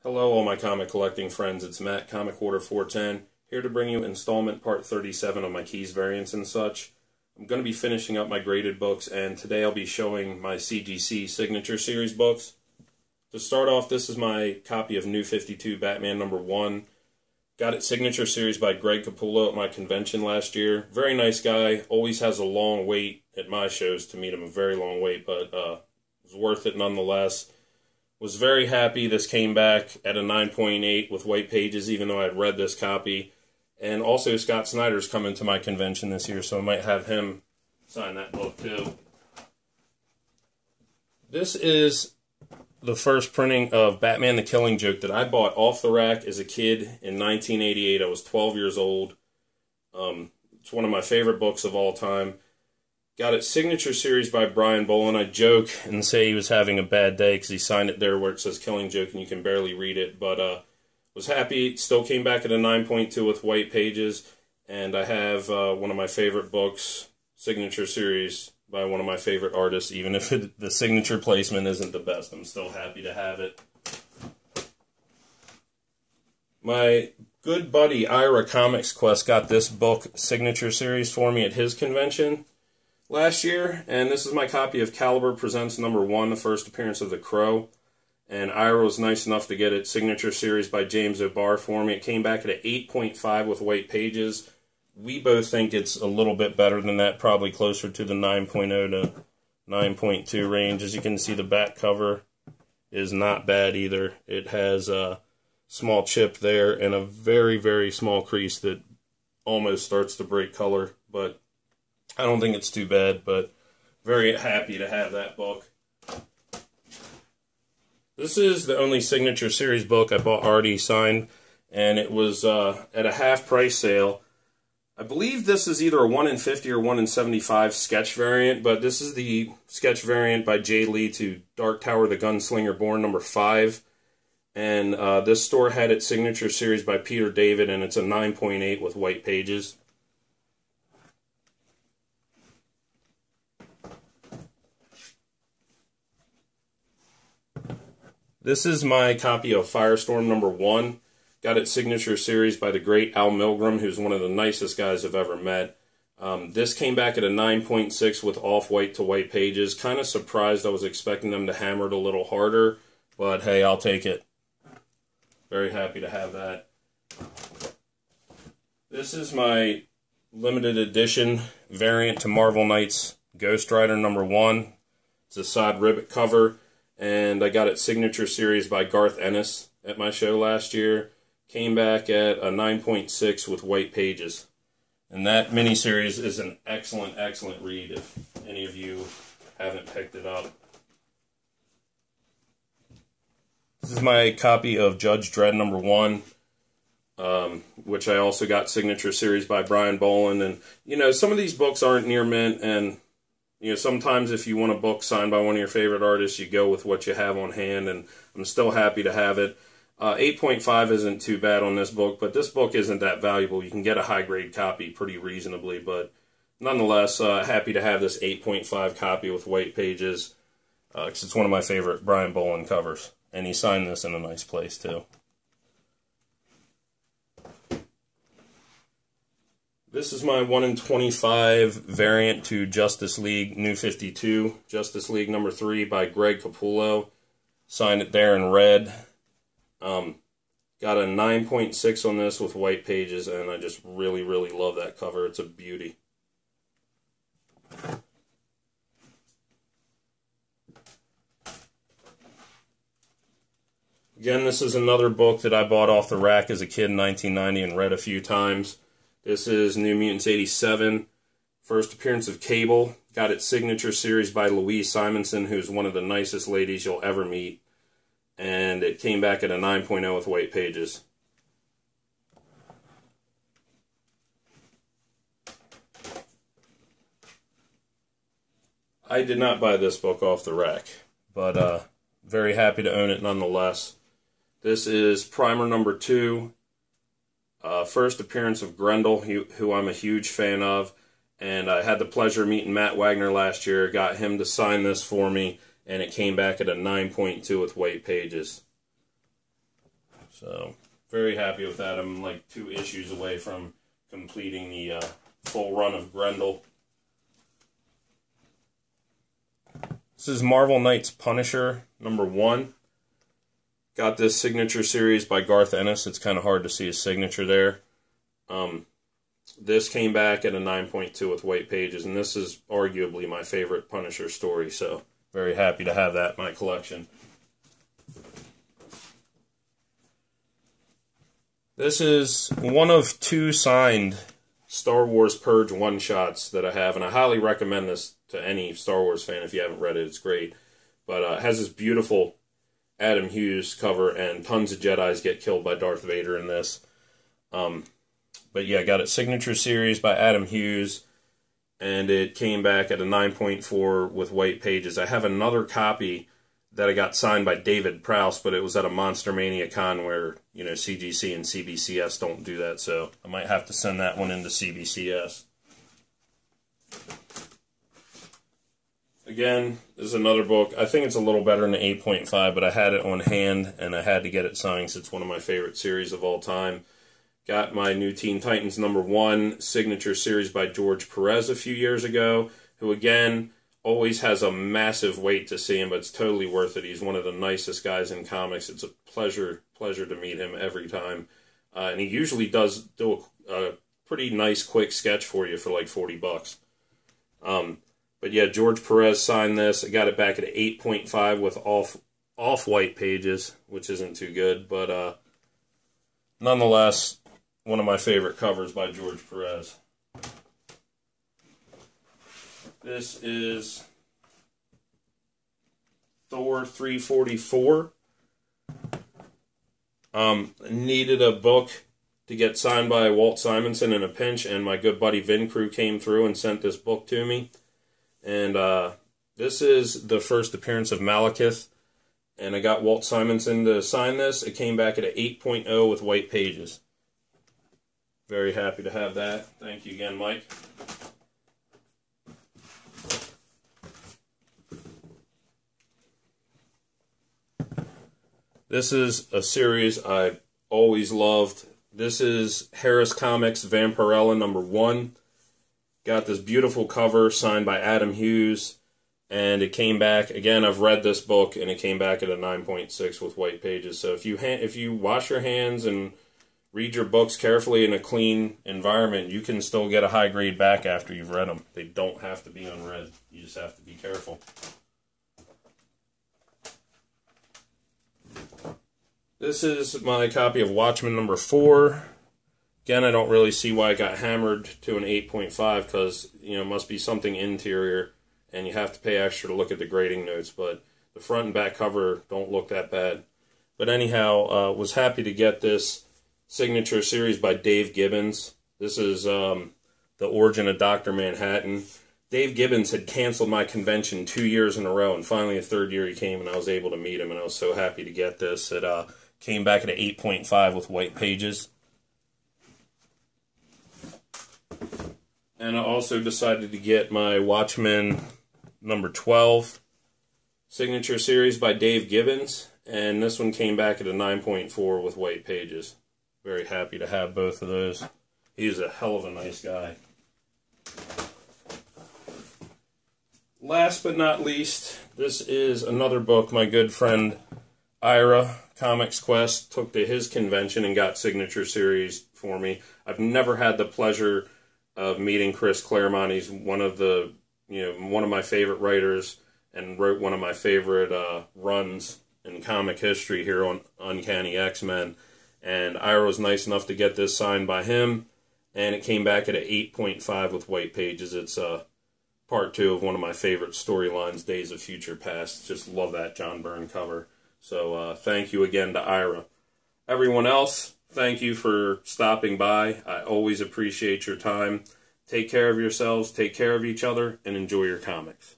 Hello all my comic collecting friends, it's Matt, Comic Order 410, here to bring you installment part 37 of my Keys variants and such. I'm going to be finishing up my graded books, and today I'll be showing my CGC Signature Series books. To start off, this is my copy of New 52 Batman #1. Got it Signature Series by Greg Capullo at my convention last year. Very nice guy, always has a long wait at my shows to meet him, a very long wait, but it was worth it nonetheless. Was very happy this came back at a 9.8 with white pages, even though I had read this copy. And also Scott Snyder's coming to my convention this year, so I might have him sign that book too. This is the first printing of Batman the Killing Joke that I bought off the rack as a kid in 1988. I was 12 years old. It's one of my favorite books of all time. Got it Signature Series by Brian Bolland. I joke and say he was having a bad day because he signed it there where it says Killing Joke and you can barely read it. But was happy. Still came back at a 9.2 with white pages. And I have one of my favorite books, Signature Series by one of my favorite artists. Even if the signature placement isn't the best, I'm still happy to have it. My good buddy Ira Comics Quest got this book Signature Series for me at his convention last year, and this is my copy of Caliber Presents #1, the first appearance of the Crow. And Ira was nice enough to get it Signature Series by James O'Barr for me. It came back at an 8.5 with white pages. We both think it's a little bit better than that, probably closer to the 9.0 to 9.2 range. As you can see, the back cover is not bad either. It has a small chip there and a very, very small crease that almost starts to break color, but I don't think it's too bad, but very happy to have that book. This is the only Signature Series book I bought already signed, and it was at a half-price sale. I believe this is either a 1 in 50 or 1 in 75 sketch variant, but this is the sketch variant by Jay Lee to Dark Tower the Gunslinger Born #5. And this store had its Signature Series by Peter David, and it's a 9.8 with white pages. This is my copy of Firestorm #1. Got it Signature Series by the great Al Milgrom, who's one of the nicest guys I've ever met. This came back at a 9.6 with off-white to white pages. Kind of surprised. I was expecting them to hammer it a little harder, but hey, I'll take it. Very happy to have that. This is my limited edition variant to Marvel Knights Ghost Rider #1. It's a side ribbit cover. And I got it Signature Series by Garth Ennis at my show last year. Came back at a 9.6 with white pages. And that miniseries is an excellent, excellent read if any of you haven't picked it up. This is my copy of Judge Dredd #1, which I also got Signature Series by Brian Bolland. And, you know, some of these books aren't near mint, and you know, sometimes if you want a book signed by one of your favorite artists, you go with what you have on hand, and I'm still happy to have it. 8.5 isn't too bad on this book, but this book isn't that valuable. You can get a high-grade copy pretty reasonably, but nonetheless, happy to have this 8.5 copy with white pages, because it's one of my favorite Brian Bolland covers, and he signed this in a nice place, too. This is my 1 in 25 variant to Justice League New 52, Justice League #3 by Greg Capullo. Signed it there in red. Got a 9.6 on this with white pages, and I just really, really love that cover. It's a beauty. Again, this is another book that I bought off the rack as a kid in 1990 and read a few times. This is New Mutants 87, first appearance of Cable. Got its Signature Series by Louise Simonson, who's one of the nicest ladies you'll ever meet. And it came back at a 9.0 with white pages. I did not buy this book off the rack, but very happy to own it nonetheless. This is Primer #2. First appearance of Grendel, who I'm a huge fan of, and I had the pleasure of meeting Matt Wagner last year. Got him to sign this for me, and it came back at a 9.2 with white pages. So very happy with that. I'm like 2 issues away from completing the full run of Grendel. This is Marvel Knights Punisher #1. Got this signature series by Garth Ennis. It's kind of hard to see his signature there. This came back at a 9.2 with white pages, and this is arguably my favorite Punisher story, so very happy to have that in my collection. This is one of 2 signed Star Wars Purge one-shots that I have, and I highly recommend this to any Star Wars fan if you haven't read it. It's great. But it has this beautiful Adam Hughes cover, and tons of Jedis get killed by Darth Vader in this. But yeah, got it signature series by Adam Hughes, and it came back at a 9.4 with white pages. I have another copy that I got signed by David Prowse, but it was at a Monster Mania con where, you know, CGC and CBCS don't do that, so I might have to send that one into CBCS. Again, this is another book. I think it's a little better than the 8.5, but I had it on hand, and I had to get it signed because it's one of my favorite series of all time. Got my New Teen Titans #1 signature series by George Perez a few years ago, who, again, always has a massive wait to see him, but it's totally worth it. He's one of the nicest guys in comics. It's a pleasure to meet him every time. And he usually does do a pretty nice, quick sketch for you for like $40. But yeah, George Perez signed this. I got it back at 8.5 with off-white pages, which isn't too good. But nonetheless, one of my favorite covers by George Perez. This is Thor 344. Needed a book to get signed by Walt Simonson in a pinch, and my good buddy Vin Crew came through and sent this book to me. And this is the first appearance of Malekith, and I got Walt Simonson to sign this. It came back at an 8.0 with white pages. Very happy to have that. Thank you again, Mike. This is a series I always loved. This is Harris Comics Vampirella #1. Got this beautiful cover signed by Adam Hughes, and it came back, again, I've read this book, and it came back at a 9.6 with white pages. So if you wash your hands and read your books carefully in a clean environment, you can still get a high grade back after you've read them. They don't have to be unread. You just have to be careful. This is my copy of Watchmen #4. Again, I don't really see why it got hammered to an 8.5 because, you know, it must be something interior, and you have to pay extra to look at the grading notes, but the front and back cover don't look that bad. But anyhow, was happy to get this signature series by Dave Gibbons. This is the origin of Dr. Manhattan. Dave Gibbons had canceled my convention 2 years in a row, and finally the 3rd year he came, and I was able to meet him, and I was so happy to get this. It came back at an 8.5 with white pages. And I also decided to get my Watchmen #12 signature series by Dave Gibbons, and this one came back at a 9.4 with white pages. Very happy to have both of those. He's a hell of a nice guy. Last but not least, this is another book my good friend Ira, Comics Quest, took to his convention and got signature series for me. I've never had the pleasure of meeting Chris Claremont. He's one of my favorite writers and wrote one of my favorite runs in comic history here on Uncanny X-Men. And Ira was nice enough to get this signed by him, and it came back at an 8.5 with white pages. It's part 2 of one of my favorite storylines, Days of Future Past. Just love that John Byrne cover. So thank you again to Ira. Everyone else, thank you for stopping by. I always appreciate your time. Take care of yourselves, take care of each other, and enjoy your comics.